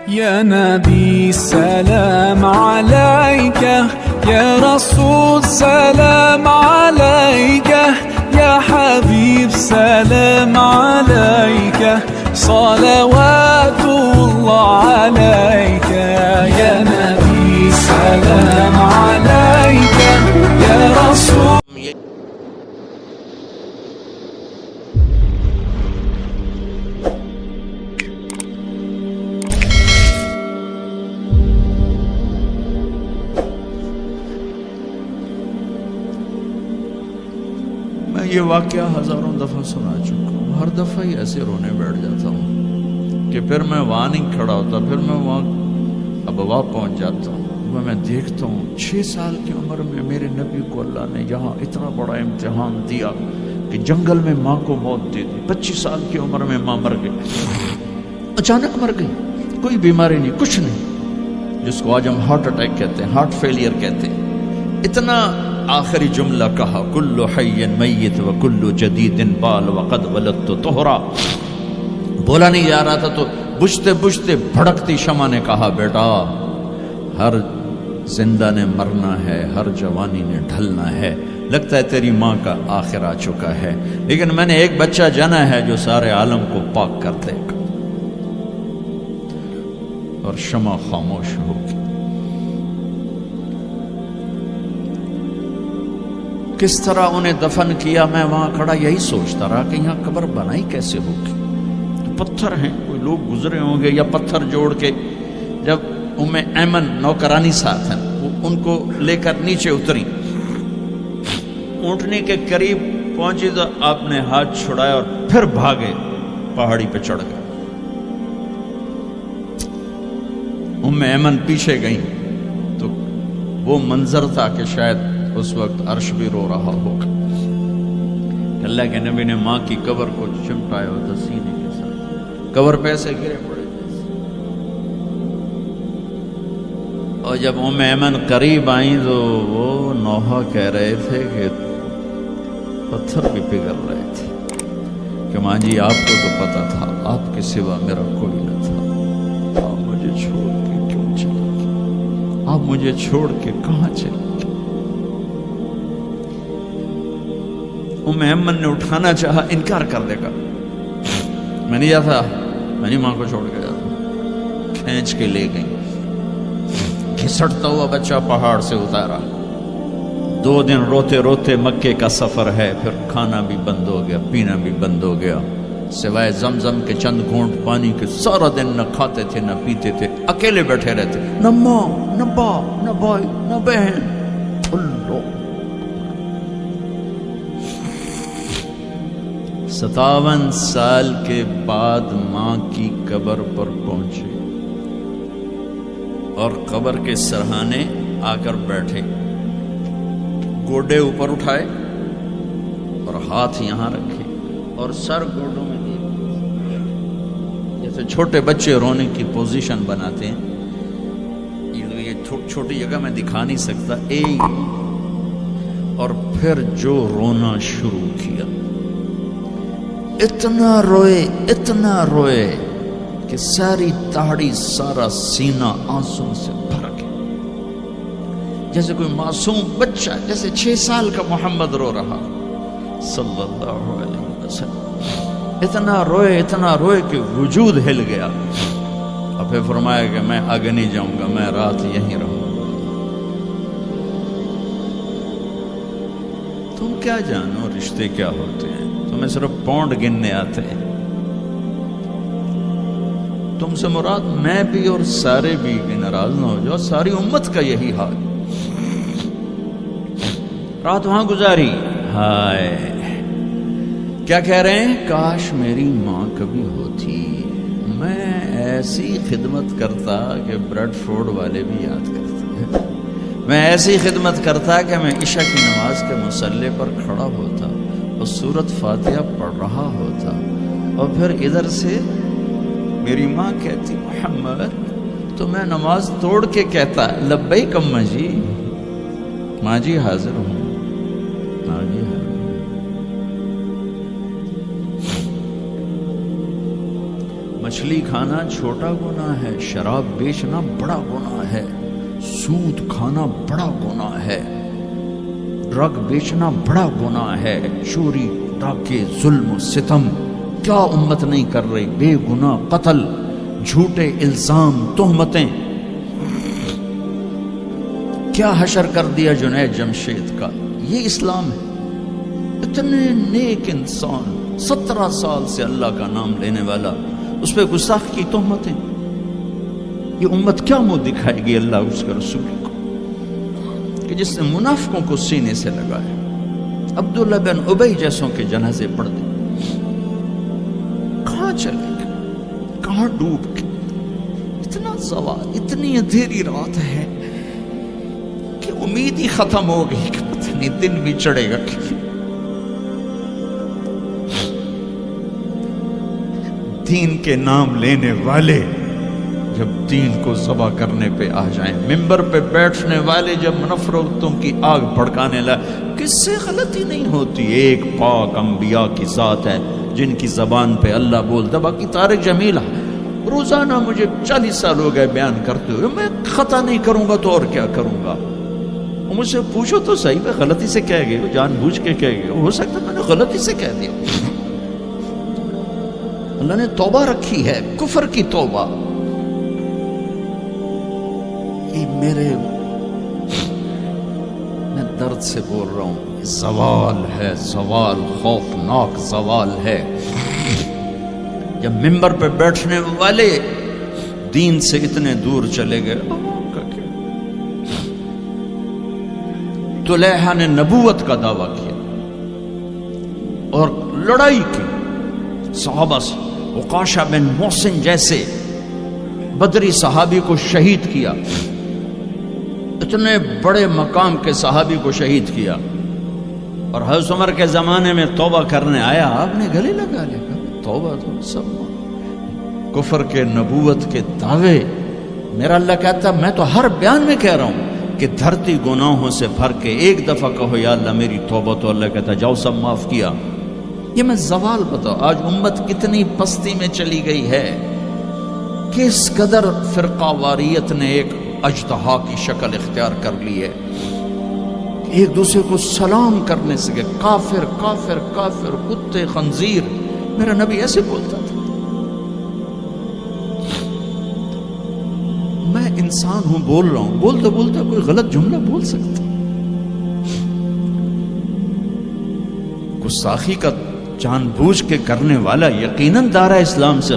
يا نبي سلام عليك، يا رسول سلام عليك، يا حبيب سلام عليك، صلوات الله عليك. يا نبي سلام عليك، يا رسول. یہ واقعہ ہزاروں دفعہ سنا چکا ہوں، ہر دفعہ ہی ایسے رونے بیٹھ جاتا ہوں کہ پھر میں وہاں نہیں کھڑا ہوتا، پھر میں وہاں ابوا پہنچ جاتا ہوں. میں دیکھتا ہوں 6 سال کی عمر میں میرے نبی کو اللہ نے یہاں اتنا بڑا امتحان دیا کہ جنگل میں ماں کو موت دے دی. 25 سال کی عمر میں ماں مر گئی، اچانک مر گئی، کوئی بیماری نہیں، کچھ نہیں، جس کو آج ہم ہارٹ اٹیک کہتے ہیں، ہارٹ فیلئر کہتے ہیں. اتنا آخری جملہ کہا، کل حی میت و کل جدید بال وقد ولدت طہرا. بولا نہیں جا رہا تھا تو بجھتے بجھتے بھڑکتی شمع نے کہا، بیٹا ہر زندہ نے مرنا ہے، ہر جوانی نے ڈھلنا ہے، لگتا ہے تیری ماں کا آخر آ چکا ہے، لیکن میں نے ایک بچہ جنا ہے جو سارے عالم کو پاک کر دے گا. اور شمع خاموش ہو گئی. کس طرح انہیں دفن کیا، میں وہاں کھڑا یہی سوچتا رہا کہ یہاں قبر بنائی کیسے ہوگی. تو پتھر ہیں، کوئی لوگ گزرے ہوں گے یا پتھر جوڑ کے. جب ایمن نوکرانی ساتھ ہیں، وہ ان کو لے کر نیچے اتری، اونٹنی کے قریب پہنچی تو آپ نے ہاتھ چھڑایا اور پھر بھاگے، پہاڑی پہ چڑھ گئے. ایمن پیچھے گئیں تو وہ منظر تھا کہ شاید اس وقت عرش بھی رو رہا ہوگا. اللہ کے نبی نے ماں کی قبر کو چمٹایا ہوتا سینے کے ساتھ، قبر پہ ایسے گرے پڑے جیسے. اور جب ایمن قریب آئیں تو وہ نوحہ کہہ رہے تھے کہ پتھر بھی پگھل رہے تھے کہ ماں جی آپ کو تو پتا تھا آپ کے سوا میرا کوئی نہ تھا، آپ مجھے چھوڑ کے کیوں چلے گئے، آپ مجھے چھوڑ کے کہاں چلے. ایمن نے اٹھانا چاہا، انکار کر دے گا، میں نہیں جاتا، میں نہیں ماں کو چھوڑ کے جاتا. کھینچ کے لے گئی، گھسٹتا ہوا بچہ پہاڑ سے اتارا. 2 دن روتے روتے مکے کا سفر ہے، پھر کھانا بھی بند ہو گیا، پینا بھی بند ہو گیا، سوائے زمزم کے چند گھونٹ پانی کے سارا دن نہ کھاتے تھے نہ پیتے تھے، اکیلے بیٹھے رہتے، نہ ماں نہ باپ نہ بھائی نہ بہن. اللہ 57 سال کے بعد ماں کی قبر پر پہنچے اور قبر کے سرہانے آ کر بیٹھے، گوڈے اوپر اٹھائے اور ہاتھ یہاں رکھے اور سر گوڈوں میں دیے، جیسے چھوٹے بچے رونے کی پوزیشن بناتے ہیں. یہ چھوٹی جگہ میں دکھا نہیں سکتا. اور پھر جو رونا شروع کیا، اتنا روئے کہ ساری تاڑی سارا سینہ آنسوں سے بھر گیا، جیسے کوئی معصوم بچہ، جیسے 6 سال کا محمد رو رہا صلی اللہ علیہ وسلم. اتنا روئے کہ وجود ہل گیا. اور پھر فرمایا کہ میں آگے نہیں جاؤں گا، میں رات یہیں رہوں گا. تم کیا جانو رشتے کیا ہوتے ہیں، تمہیں صرف پونڈ گننے آتے ہیں. تم سے مراد میں بھی اور سارے بھی، کہ ناراض نہ ہو جاؤ، ساری امت کا یہی حال. رات وہاں گزاری، ہائے کیا کہہ رہے ہیں، کاش میری ماں کبھی ہوتی، میں ایسی خدمت کرتا کہ بریڈ فورڈ والے بھی یاد کرتے، میں ایسی خدمت کرتا کہ میں عشاء کی نماز کے مصلی پر کھڑا ہوتا اور سورۃ فاتحہ پڑھ رہا ہوتا، اور پھر ادھر سے میری ماں کہتی محمد، تو میں نماز توڑ کے کہتا لبیک اماں جی، ماں جی حاضر ہوں، ماں جی حاضر ہوں. مچھلی کھانا چھوٹا گناہ ہے، شراب بیچنا بڑا گناہ ہے، سود کھانا بڑا گناہ ہے، ڈرگ بیچنا بڑا گناہ ہے، چوری ڈاکے ظلم و ستم کیا امت نہیں کر رہی، بے گناہ قتل، جھوٹے الزام تہمتیں، کیا حشر کر دیا جنید جمشید کا۔ یہ اسلام ہے۔ اتنے نیک انسان 17 سال سے اللہ کا نام لینے والا، اس پہ گستاخ کی تہمتیں، یہ امت کیا منہ دکھائے گی اللہ اس کے رسول کو، کہ جس نے منافقوں کو سینے سے لگایا، عبداللہ بن ابی جیسوں کے جنازے پڑھ دے، کہاں چلے گئے، کہاں ڈوب گئے۔ اتنا زوال، اتنی اندھیری رات ہے کہ امید ہی ختم ہو گئی کہ پتہ نہیں دن بھی چڑھے گا۔ دین کے نام لینے والے جب دین کو ذبح کرنے پہ آ جائیں، ممبر پہ بیٹھنے والے جب نفرتوں کی آگ بھڑکانے لائے، کس سے غلطی نہیں ہوتی۔ ایک پاک انبیاء کی ذات ہے جن کی زبان پہ اللہ بولتا۔ باقی طارق جمیل روزانہ مجھے 40 سال ہو گئے بیان کرتے ہوئے، میں خطا نہیں کروں گا تو اور کیا کروں گا۔ مجھ سے پوچھو تو صحیح، میں غلطی سے کہہ گئے، جان بوجھ کے کہہ گئے، ہو سکتا میں نے غلطی سے کہہ دیا۔ اللہ نے توبہ رکھی ہے، کفر کی توبہ۔ یہ میں درد سے بول رہا ہوں، زوال ہے، زوال خوفناک زوال ہے۔ جب ممبر پہ بیٹھنے والے دین سے اتنے دور چلے گئے، طلحہ نے نبوت کا دعویٰ کیا اور لڑائی کی صحابہ سے، عکاشہ بن محسن جیسے بدری صحابی کو شہید کیا، اتنے بڑے مقام کے صحابی کو شہید کیا، اور حضرت عمر کے زمانے میں توبہ کرنے آیا، آپ نے گلے لگا لیا، توبہ تو سب کفر کے نبوت کے دعوے۔ میرا اللہ کہتا میں تو ہر بیان میں کہہ رہا ہوں کہ دھرتی گناہوں سے بھر کے ایک دفعہ کہو یا اللہ میری توبہ، تو اللہ کہتا جاؤ سب معاف کیا۔ یہ میں زوال بتاؤ، آج امت کتنی پستی میں چلی گئی ہے، کس قدر فرقہ واریت نے ایک اجتہا کی شکل اختیار کر لی ہے، ایک دوسرے کو سلام کرنے سے کہ کافر کافر کافر، کتے خنزیر۔ میرا نبی ایسے بولتا تھا۔ میں انسان ہوں، بول رہا ہوں، بولتا بولتا کوئی غلط جملہ بول سکتا۔ گستاخی کا جان بوجھ کے کرنے والا یقیناً دائرہ اسلام سے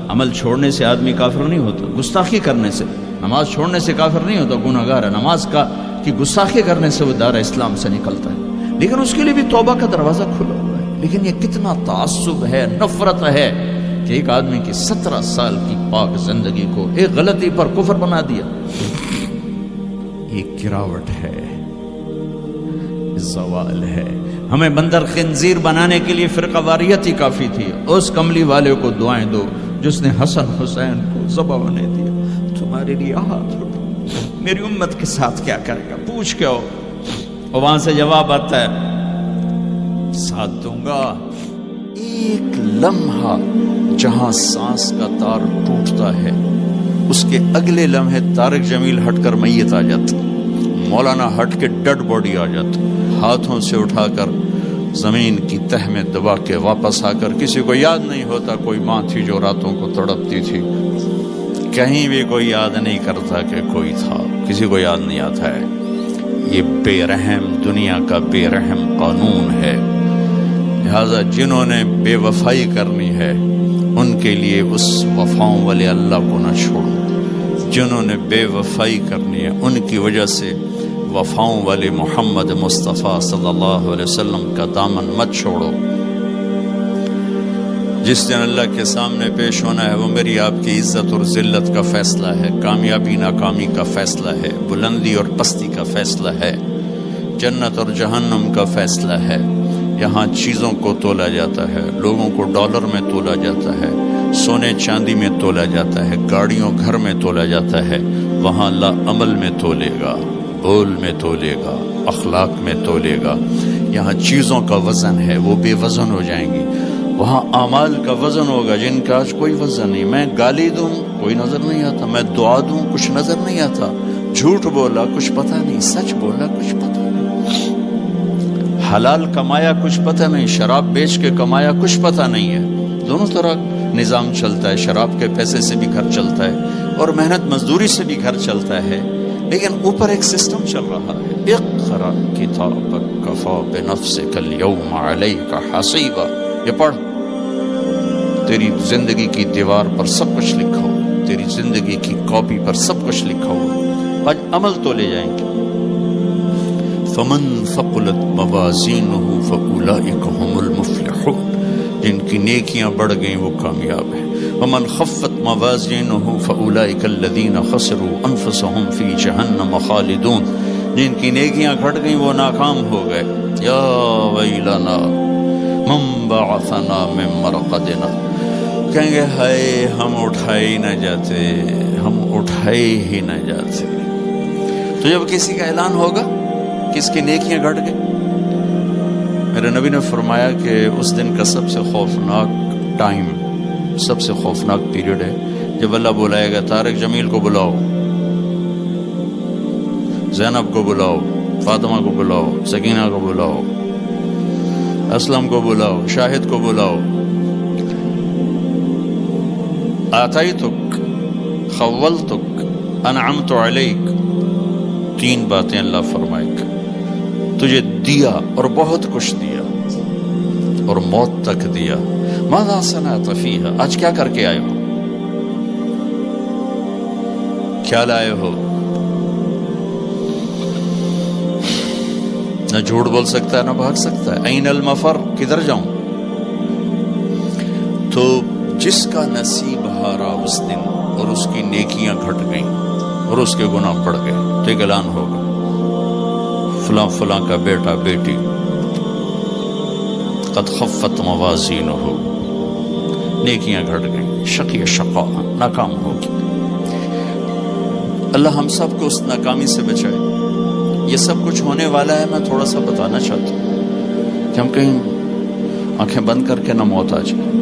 عمل چھوڑنے سے آدمی کافر نہیں ہوتا، گستاخی کرنے سے، نماز چھوڑنے سے کافر نہیں ہوتا، گناہگار ہے، نماز کی گستاخی کرنے سے وہ دائرہ اسلام سے نکلتا ہے، لیکن اس کے لیے بھی توبہ کا دروازہ کھلا ہوا ہے۔ لیکن یہ کتنا تعصب ہے، نفرت ہے کہ ایک آدمی کی 17 سال کی پاک زندگی کو ایک غلطی پر کفر بنا دیا۔ یہ گراوٹ ہے، زوال ہے۔ ہمیں بندر خنزیر بنانے کے لیے فرقہ واریت ہی کافی تھی۔ اس کملی والے کو دعائیں دو جس نے حسن حسین کو ذبح ہونے دیا، تمہارے لیے ہاتھ اٹھو، میری امت کے ساتھ کیا کرے گا، پوچھ کے ہو۔ اور وہاں سے جواب آتا ہے ساتھ دوں گا۔ ایک لمحہ جہاں سانس کا تار ٹوٹتا ہے، اس کے اگلے لمحے طارق جمیل ہٹ کر میت آ جاتا، مولانا ہٹ کے ڈیڈ باڈی آ جاتا، ہاتھوں سے اٹھا کر زمین کی تہ میں دبا کے واپس آ کر کسی کو یاد نہیں ہوتا کوئی ماں تھی جو راتوں کو تڑپتی تھی، کہیں بھی کوئی یاد نہیں کرتا کہ کوئی تھا، کسی کو یاد نہیں آتا ہے۔ یہ بے رحم دنیا کا بے رحم قانون ہے، لہذا جنہوں نے بے وفائی کرنی ہے ان کے لیے اس وفاؤں والے اللہ کو نہ چھوڑو، جنہوں نے بے وفائی کرنی ہے ان کی وجہ سے وفاؤں والے محمد مصطفیٰ صلی اللہ علیہ وسلم کا دامن مت چھوڑو۔ جس دن اللہ کے سامنے پیش ہونا ہے وہ میری آپ کی عزت اور ذلت کا فیصلہ ہے، کامیابی ناکامی کا فیصلہ ہے، بلندی اور پستی کا فیصلہ ہے، جنت اور جہنم کا فیصلہ ہے۔ یہاں چیزوں کو تولا جاتا ہے، لوگوں کو ڈالر میں تولا جاتا ہے، سونے چاندی میں تولا جاتا ہے، گاڑیوں گھر میں تولا جاتا ہے۔ وہاں اللہ عمل میں تولے گا، بول میں تولے گا، اخلاق میں تولے گا۔ یہاں چیزوں کا وزن ہے، وہ بے وزن ہو جائیں گی۔ وہاں اعمال کا وزن ہوگا جن کا آج کوئی وزن نہیں. میں گالی دوں کوئی نظر نہیں آتا, میں دعا دوں کچھ نظر نہیں آتا, جھوٹ بولا کچھ پتہ نہیں, سچ بولا کچھ پتہ نہیں, حلال کمایا کچھ پتہ نہیں, شراب بیچ کے کمایا کچھ پتہ نہیں ہے. دونوں طرح نظام چلتا ہے, شراب کے پیسے سے بھی گھر چلتا ہے اور محنت مزدوری سے بھی گھر چلتا ہے, لیکن اوپر ایک سسٹم چل رہا ہے. اقرأ کتابک کفی بنفسک اليوم علیک حسیبا, یہ پڑھ, تیری زندگی کی دیوار پر سب کچھ لکھا ہو, تیری زندگی کی کاپی پر سب کچھ لکھا ہو, آج عمل تو لے جائیں گے. فمن ثقلت موازینہ فاولئک هم المفلحون, جن کی نیکیاں بڑھ گئیں وہ کامیاب ہیں. ومن خفت موازینہ فاولئک الذین خسروا انفسهم فی جہنم خالدون, جن کی نیکیاں گھٹ گئیں وہ ناکام ہو گئے. یا ویلنا من بعثنا من مرقدنا, کہیں گے ہائے ہم اٹھائے ہی نہ جاتے, ہم اٹھائے ہی نہ جاتے. تو جب کسی کا اعلان ہوگا کس کی نیکیاں گھٹ گئی, میرے نبی نے فرمایا کہ اس دن کا سب سے خوفناک ٹائم, سب سے خوفناک پیریڈ ہے جب اللہ بلائے گا طارق جمیل کو بلاؤ, زینب کو بلاؤ, فاطمہ کو بلاؤ, سکینہ کو بلاؤ, اسلم کو بلاؤ, شاہد کو بلاؤ. آتیتک خولتک انعمت علیک, تین باتیں اللہ فرمائے گا, تجھے دیا اور بہت کچھ دیا اور موت تک دیا. ماذا صنعت فیہا, آج کیا کر کے آئے ہو, کیا لائے ہو؟ نہ جھوٹ بول سکتا ہے نہ بھاگ سکتا ہے. این المفر, کدھر جاؤں؟ تو جس کا نصیب ہارا اس دن اور اس کی نیکیاں گھٹ گئیں اور اس کے گناہ بڑھ گئے, تو ایک اعلان ہوگا فلاں فلاں کا بیٹا بیٹی قد خفت موازینہ, نیکیاں گھٹ گئیں, شقی شقا, ناکام ہوگی. اللہ ہم سب کو اس ناکامی سے بچائے. یہ سب کچھ ہونے والا ہے, میں تھوڑا سا بتانا چاہتا ہوں کہ ہم کہیں آنکھیں بند کر کے نہ موت آ جائے.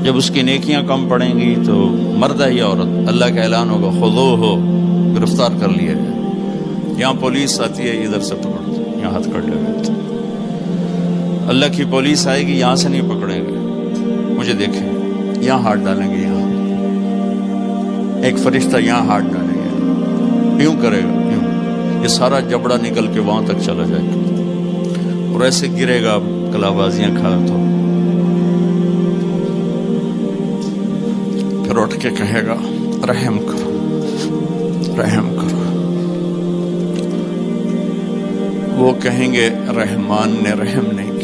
جب اس کی نیکیاں کم پڑیں گی تو مرد ہے یا عورت, اللہ کا اعلان ہوگا خذوہ, گرفتار کر لیا جائے. یہاں پولیس آتی ہے ادھر سے پکڑتی, یہاں ہاتھ کر لے. اللہ کی پولیس آئے گی, یہاں سے نہیں پکڑیں گے, مجھے دیکھیں, یہاں ہاتھ ڈالیں گے, یہاں ایک فرشتہ یہاں ہاتھ ڈالیں گے, یوں کرے گا, یوں, یہ سارا جبڑا نکل کے وہاں تک چلا جائے گا اور ایسے گرے گا, کلا بازیاں کھا تو پھر اٹھ کے کہے گا رحم کرو, رحم کرو. وہ کہیں گے رحمان نے رحم نہیں